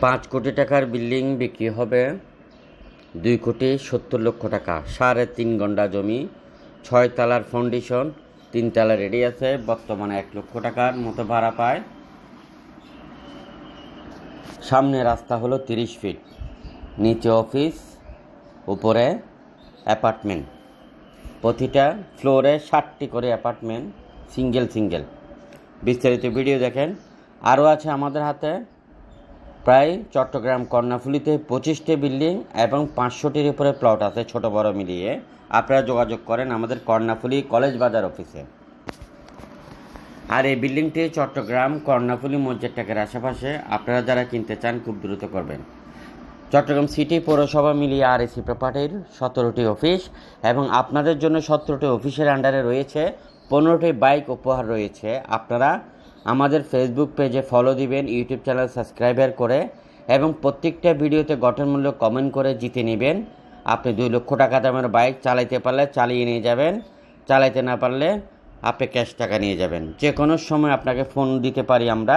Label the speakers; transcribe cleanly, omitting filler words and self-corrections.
Speaker 1: 5 কোটি টাকার বিল্ডিং বিক্রি হবে 2,70,00,000 টাকা। 3.5 ঘন্টা জমি, 6 তলার ফাউন্ডেশন, 3 তলা রেডি আছে। বর্তমানে 1 লক্ষ টাকার মতো ভাড়া পায়। সামনে রাস্তা হলো 30 ফিট, নিচে অফিস, উপরে অ্যাপার্টমেন্ট। প্রতিটা ফ্লোরে 7টি করে অ্যাপার্টমেন্ট, সিঙ্গেল। বিস্তারিত ভিডিও দেখেন। আরও আছে আমাদের হাতে প্রায় চট্টগ্রাম কর্ণফুলীতে 25টি বিল্ডিং এবং 500টির উপরে প্লট আছে, ছোট বড় মিলিয়ে। আপনারা যোগাযোগ করেন আমাদের কর্ণফুলী কলেজ বাজার অফিসে। আর এই বিল্ডিংটি চট্টগ্রাম কর্ণফুলী মসজিদ টাকের আশেপাশে। আপনারা যারা কিনতে চান খুব দ্রুত করবেন। চট্টগ্রাম সিটি পৌরসভা মিলিয়ে আরএসি প্রপার্টির 17টি অফিস এবং আপনাদের জন্য 17টি অফিসের আন্ডারে রয়েছে 15টি বাইক উপহার রয়েছে। আপনারা আমাদের ফেসবুক পেজে ফলো দিবেন, ইউটিউব চ্যানেল সাবস্ক্রাইবার করে, এবং প্রত্যেকটা ভিডিওতে গঠনমূলক কমেন্ট করে জিতে নেবেন। আপনি 2 লক্ষ টাকা দামের বাইক চালাইতে পারলে চালিয়ে নিয়ে যাবেন, চালাইতে না পারলে আপনি ক্যাশ টাকা নিয়ে যাবেন। যে কোনো সময় আপনাকে ফোন দিতে পারি আমরা।